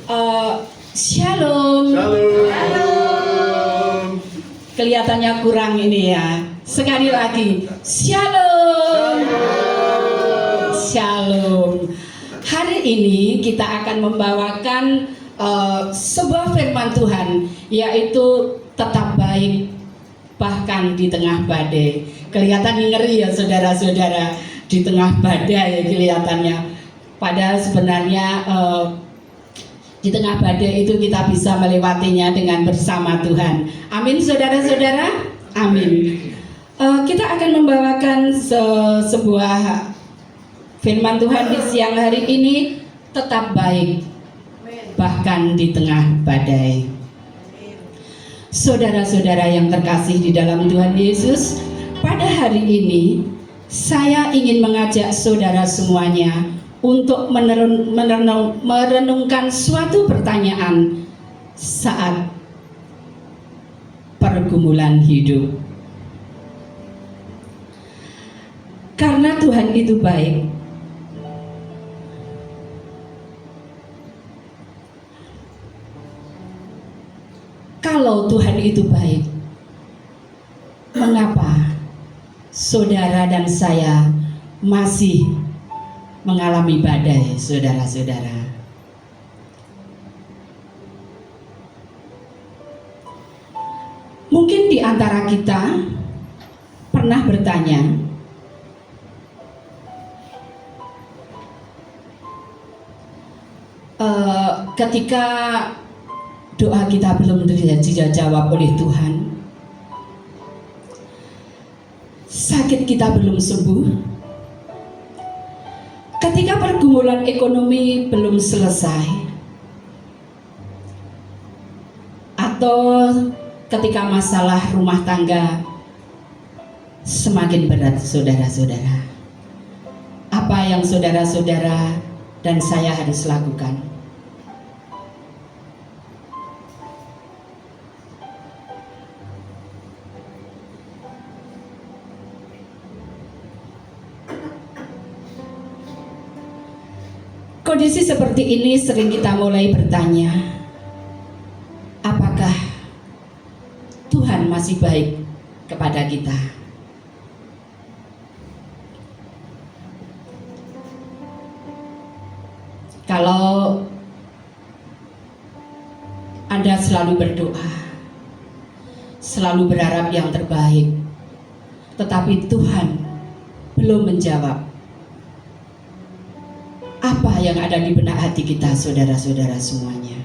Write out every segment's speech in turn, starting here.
Eh, Shalom. Shalom. Kelihatannya kurang ini ya. Sekali lagi, Shalom. Shalom. Hari ini kita akan membawakan sebuah firman Tuhan, yaitu tetap baik bahkan di tengah badai. Kelihatan ngeri ya saudara-saudara, di tengah badai kelihatannya. Padahal sebenarnya di tengah badai itu kita bisa melewatinya dengan bersama Tuhan. Amin saudara-saudara. Amin. Kita akan membawakan sebuah firman Tuhan di siang hari ini, tetap baik bahkan di tengah badai. Saudara-saudara yang terkasih di dalam Tuhan Yesus, pada hari ini saya ingin mengajak saudara semuanya untuk merenungkan suatu pertanyaan saat pergumulan hidup. Karena Tuhan itu baik, kalau Tuhan itu baik, mengapa saudara dan saya masih mengalami badai, saudara-saudara? Mungkin di antara kita pernah bertanya, ketika doa kita belum dijawab oleh Tuhan, sakit kita belum sembuh, ketika pergumulan ekonomi belum selesai, atau ketika masalah rumah tangga semakin berat, saudara-saudara, apa yang saudara-saudara dan saya harus lakukan? Kondisi seperti ini sering kita mulai bertanya, apakah Tuhan masih baik kepada kita? Kalau Anda selalu berdoa, selalu berharap yang terbaik, tetapi Tuhan belum menjawab, apa yang ada di benak hati kita, saudara-saudara semuanya?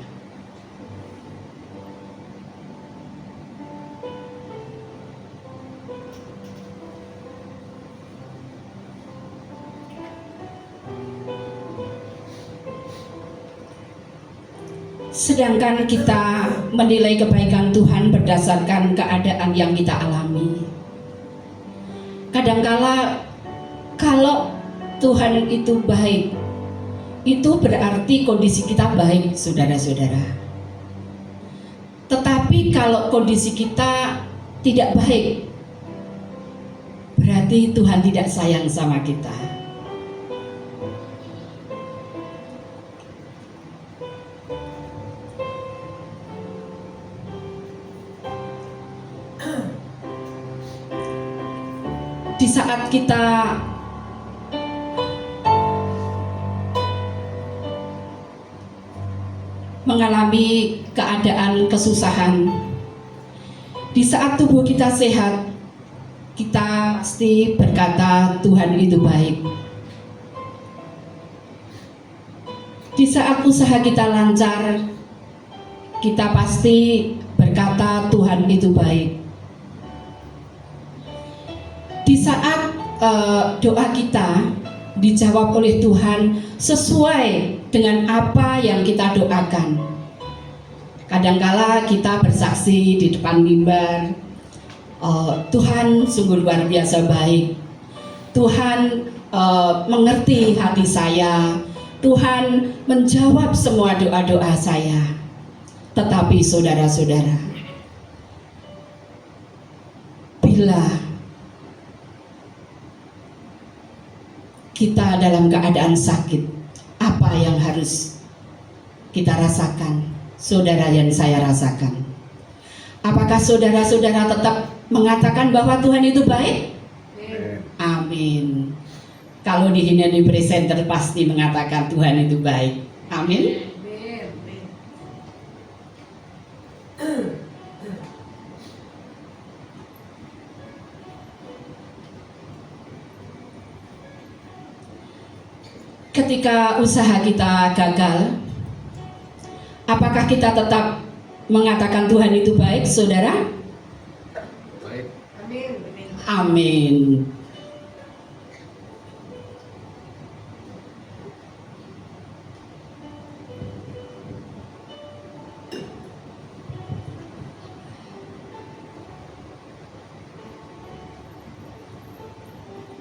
Sedangkan kita menilai kebaikan Tuhan berdasarkan keadaan yang kita alami. Kadangkala kalau Tuhan itu baik, itu berarti kondisi kita baik, saudara-saudara. Tetapi kalau kondisi kita tidak baik, berarti Tuhan tidak sayang sama kita. Di saat kita mengalami keadaan kesusahan, di saat tubuh kita sehat, kita pasti berkata Tuhan itu baik. Di saat usaha kita lancar, kita pasti berkata Tuhan itu baik. Di saat doa kita dijawab oleh Tuhan sesuai dengan apa yang kita doakan. Kadangkala kita bersaksi di depan mimbar, Tuhan sungguh luar biasa baik, Tuhan mengerti hati saya, Tuhan menjawab semua doa-doa saya. Tetapi saudara-saudara, bila kita dalam keadaan sakit, apa yang harus kita rasakan, saudara yang saya rasakan? Apakah saudara-saudara tetap mengatakan bahwa Tuhan itu baik? Amin. Kalau di Hineni Presenter pasti mengatakan Tuhan itu baik. Amin. Ketika usaha kita gagal, apakah kita tetap mengatakan Tuhan itu baik, saudara? Baik. Amin. Amin.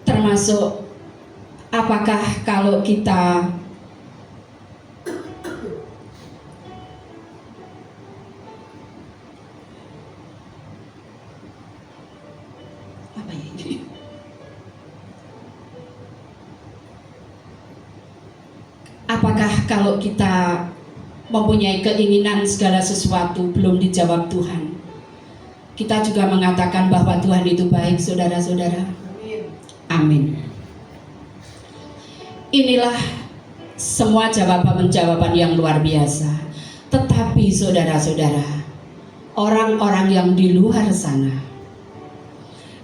Termasuk apakah kalau kita apa ya ini? Apakah kalau kita mempunyai keinginan segala sesuatu belum dijawab Tuhan, kita juga mengatakan bahwa Tuhan itu baik, saudara-saudara? Amin. Inilah semua jawaban-jawaban yang luar biasa. Tetapi saudara-saudara, orang-orang yang di luar sana,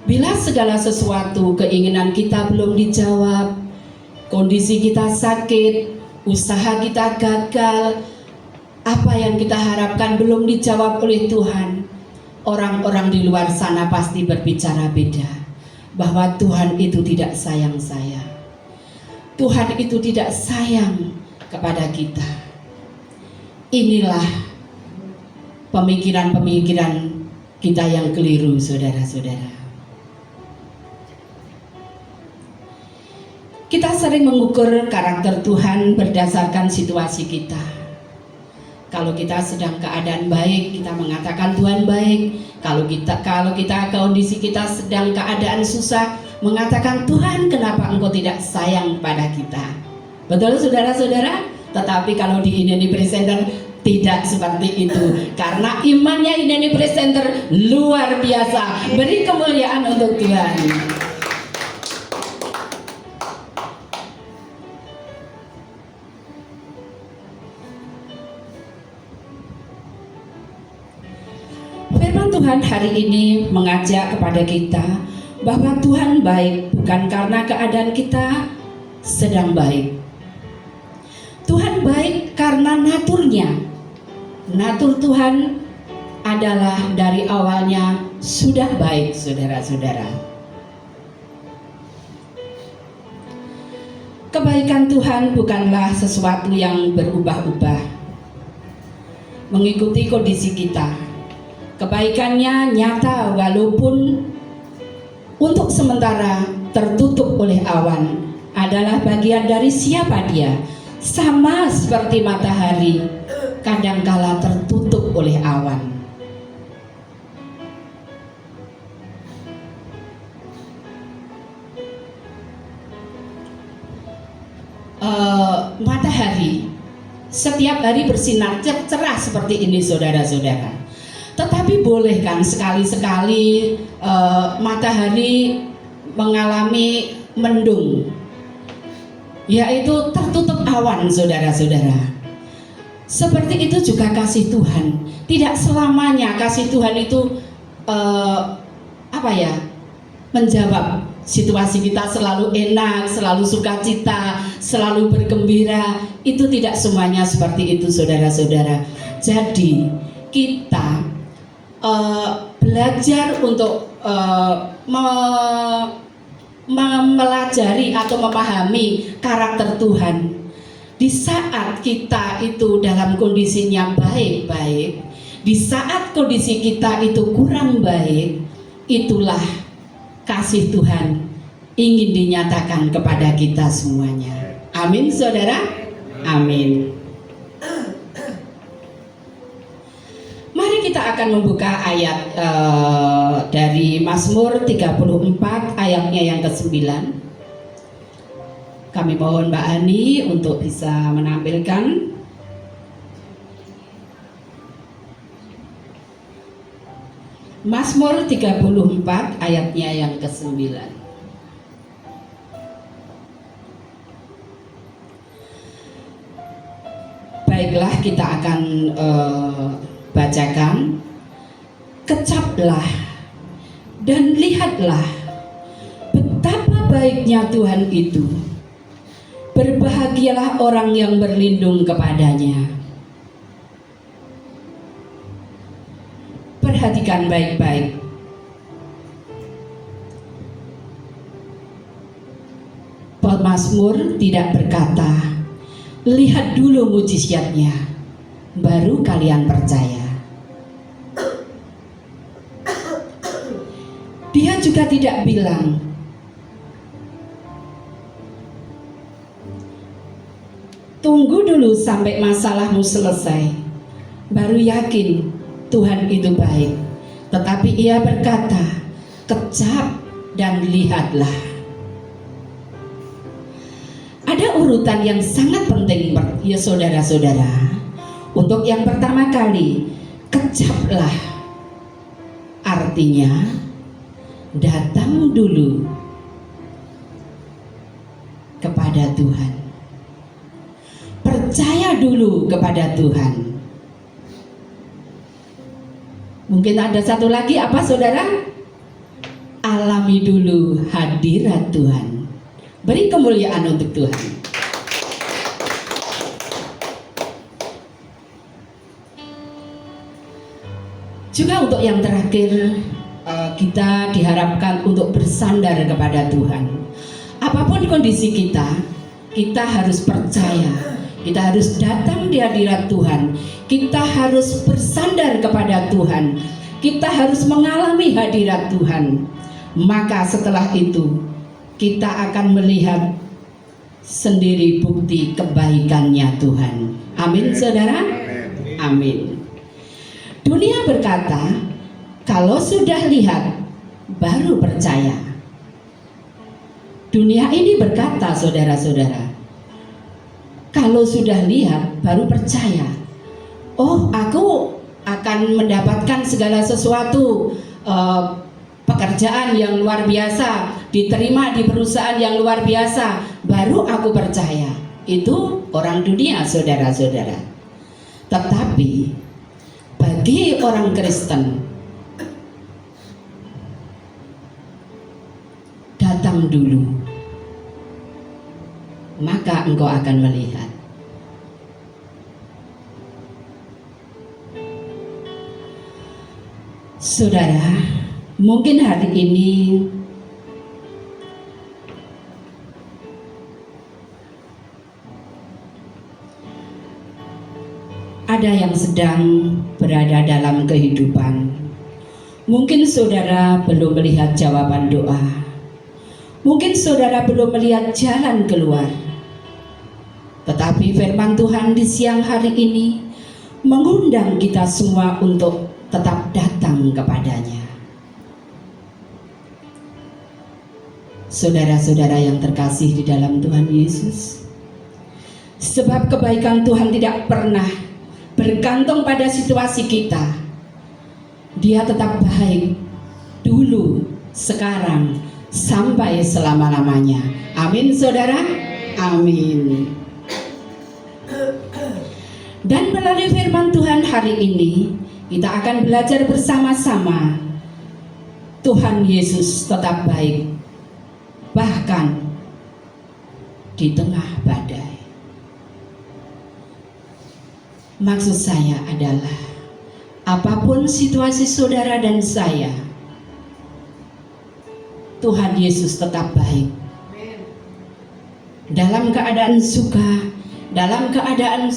bila segala sesuatu keinginan kita belum dijawab, kondisi kita sakit, usaha kita gagal, apa yang kita harapkan belum dijawab oleh Tuhan, orang-orang di luar sana pasti berbicara beda. Bahwa Tuhan itu tidak sayang saya, Tuhan itu tidak sayang kepada kita. Inilah pemikiran-pemikiran kita yang keliru, saudara-saudara. Kita sering mengukur karakter Tuhan berdasarkan situasi kita. Kalau kita sedang keadaan baik, kita mengatakan Tuhan baik. Kalau kita kondisi kita sedang keadaan susah, mengatakan Tuhan, kenapa Engkau tidak sayang pada kita? Betul, saudara-saudara? Tetapi kalau di Hineni Presenter tidak seperti itu, karena imannya Hineni Presenter luar biasa. Beri kemuliaan untuk Tuhan. Firman Tuhan hari ini mengajak kepada kita bahwa Tuhan baik bukan karena keadaan kita sedang baik. Tuhan baik karena naturnya. Natur Tuhan adalah dari awalnya sudah baik, saudara-saudara. Kebaikan Tuhan bukanlah sesuatu yang berubah-ubah mengikuti kondisi kita. Kebaikannya nyata walaupun untuk sementara tertutup oleh awan, adalah bagian dari siapa dia. Sama seperti matahari kadangkala tertutup oleh awan. Matahari setiap hari bersinar cerah seperti ini, saudara-saudara. Tetapi boleh kan sekali-sekali matahari mengalami mendung, yaitu tertutup awan, saudara-saudara. Seperti itu juga kasih Tuhan. Tidak selamanya kasih Tuhan itu menjawab situasi kita selalu enak, selalu sukacita, selalu bergembira. Itu tidak semuanya seperti itu, saudara-saudara. Jadi kita belajar untuk mempelajari atau memahami karakter Tuhan. Di saat kita itu dalam kondisinya baik-baik, di saat kondisi kita itu kurang baik, itulah kasih Tuhan ingin dinyatakan kepada kita semuanya. Amin, saudara. Amin. Mari kita akan membuka ayat dari Mazmur 34 ayatnya yang ke-9. Kami mohon Mbak Ani untuk bisa menampilkan. Mazmur 34 ayatnya yang ke-9. Baiklah, kita akan bacakan. Kecaplah dan lihatlah betapa baiknya Tuhan itu. Berbahagialah orang yang berlindung kepadanya. Perhatikan baik-baik. Pemazmur tidak berkata, lihat dulu mujizatnya, baru kalian percaya. Dia juga tidak bilang, tunggu dulu sampai masalahmu selesai, baru yakin Tuhan itu baik. Tetapi ia berkata, kecap dan lihatlah. Ada urutan yang sangat penting ya saudara-saudara. Untuk yang pertama kali, kecaplah. Artinya datang dulu kepada Tuhan. Percaya dulu kepada Tuhan. Mungkin ada satu lagi, apa saudara? Alami dulu hadirat Tuhan. Beri kemuliaan untuk Tuhan. Juga untuk yang terakhir, kita diharapkan untuk bersandar kepada Tuhan. Apapun kondisi kita harus percaya. Kita harus datang di hadirat Tuhan. Kita harus bersandar kepada Tuhan. Kita harus mengalami hadirat Tuhan. Maka setelah itu kita akan melihat sendiri bukti kebaikannya Tuhan. Amin saudara? Amin. Dunia berkata, kalau sudah lihat baru percaya. Dunia ini berkata saudara-saudara, kalau sudah lihat baru percaya. Oh, aku akan mendapatkan segala sesuatu, pekerjaan yang luar biasa, diterima di perusahaan yang luar biasa, baru aku percaya. Itu orang dunia saudara-saudara. Tetapi bagi orang Kristen, datang dulu, maka engkau akan melihat. Saudara, mungkin hari ini ada yang sedang berada dalam kehidupan. Mungkin saudara belum melihat jawaban doa. Mungkin saudara belum melihat jalan keluar. Tetapi firman Tuhan di siang hari ini mengundang kita semua untuk tetap datang kepadanya. Saudara-saudara yang terkasih di dalam Tuhan Yesus, sebab kebaikan Tuhan tidak pernah bergantung pada situasi kita. Dia tetap baik dulu, sekarang, sampai selama-lamanya. Amin saudara? Amin. Dan melalui firman Tuhan hari ini, kita akan belajar bersama-sama. Tuhan Yesus tetap baik, bahkan di tengah badai. Maksud saya adalah, apapun situasi saudara dan saya, Tuhan Yesus tetap baik. Dalam keadaan suka, dalam keadaan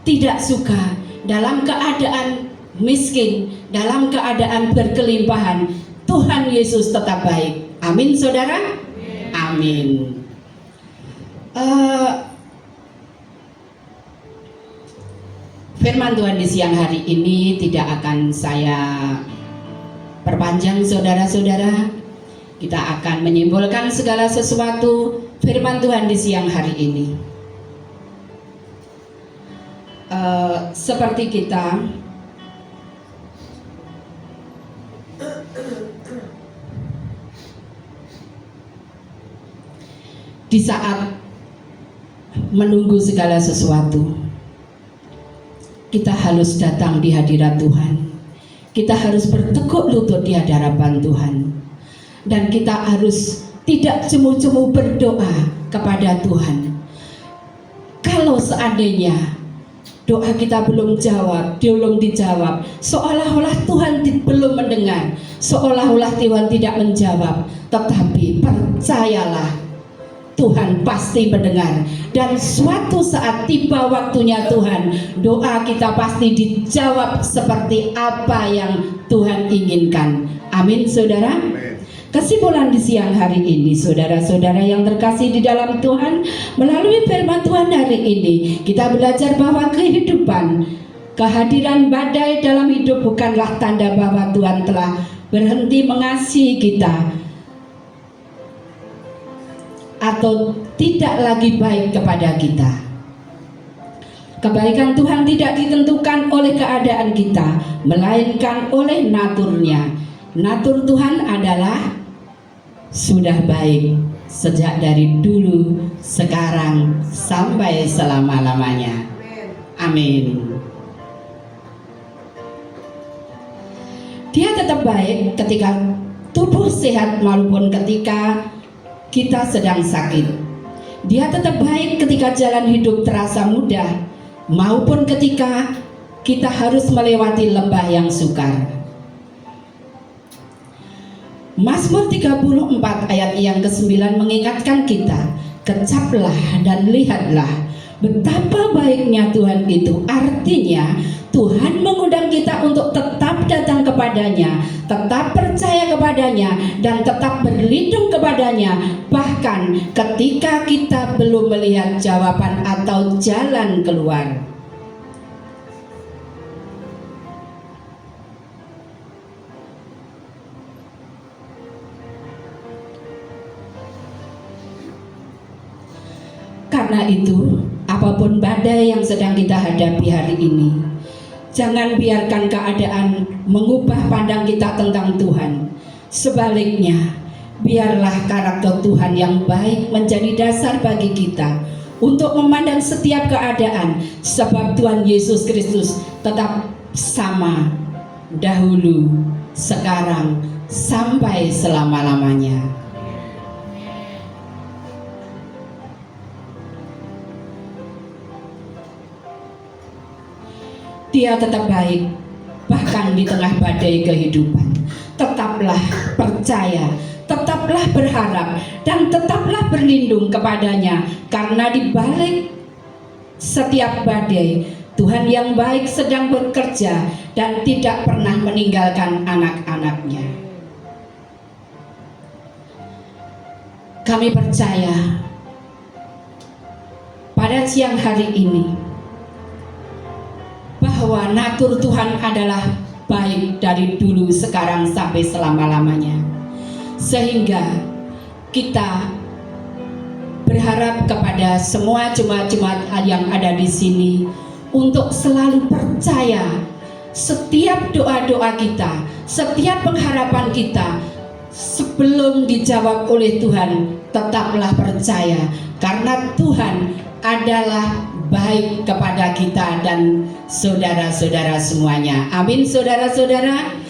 tidak suka, dalam keadaan miskin, dalam keadaan berkelimpahan, Tuhan Yesus tetap baik. Amin saudara? Amin. Firman Tuhan di siang hari ini tidak akan saya perpanjang saudara-saudara. Kita akan menyimpulkan segala sesuatu firman Tuhan di siang hari ini. Seperti kita di saat menunggu segala sesuatu, kita harus datang di hadirat Tuhan. Kita harus bertekuk lutut di hadapan Tuhan. Dan kita harus tidak cemu-cemu berdoa kepada Tuhan. Kalau seandainya doa kita belum dijawab, seolah-olah Tuhan belum mendengar, seolah-olah Tuhan tidak menjawab. Tetapi percayalah, Tuhan pasti mendengar, dan suatu saat tiba waktunya Tuhan, doa kita pasti dijawab seperti apa yang Tuhan inginkan. Amin, saudara. Kesimpulan di siang hari ini, saudara-saudara yang terkasih di dalam Tuhan, melalui firman Tuhan hari ini kita belajar bahwa kehadiran badai dalam hidup bukanlah tanda bahwa Tuhan telah berhenti mengasihi kita atau tidak lagi baik kepada kita. Kebaikan Tuhan tidak ditentukan oleh keadaan kita, melainkan oleh naturnya. Natur Tuhan adalah sudah baik sejak dari dulu, sekarang, sampai selama-lamanya. Amin. Dia tetap baik ketika tubuh sehat maupun ketika kita sedang sakit. Dia tetap baik ketika jalan hidup terasa mudah maupun ketika kita harus melewati lembah yang sukar. Mazmur 34 ayat yang ke-9 mengingatkan kita, kecaplah dan lihatlah betapa baiknya Tuhan itu. Artinya Tuhan mengundang kita untuk tetap datang kepadanya, tetap percaya kepadanya, dan tetap berlindung kepadanya, bahkan ketika kita belum melihat jawaban atau jalan keluar. Karena itu, apapun badai yang sedang kita hadapi hari ini, jangan biarkan keadaan mengubah pandang kita tentang Tuhan. Sebaliknya, biarlah karakter Tuhan yang baik menjadi dasar bagi kita untuk memandang setiap keadaan, sebab Tuhan Yesus Kristus tetap sama dahulu, sekarang, sampai selama-lamanya. Dia tetap baik, bahkan di tengah badai kehidupan. Tetaplah percaya, tetaplah berharap, dan tetaplah berlindung kepadanya. Karena di balik setiap badai, Tuhan yang baik sedang bekerja dan tidak pernah meninggalkan anak-anaknya. Kami percaya pada siang hari ini bahwa natur Tuhan adalah baik dari dulu, sekarang, sampai selama-lamanya. Sehingga kita berharap kepada semua jemaat-jemaat yang ada di sini untuk selalu percaya setiap doa-doa kita, setiap pengharapan kita sebelum dijawab oleh Tuhan, tetaplah percaya karena Tuhan adalah baik kepada kita dan saudara-saudara semuanya. Amin, saudara-saudara.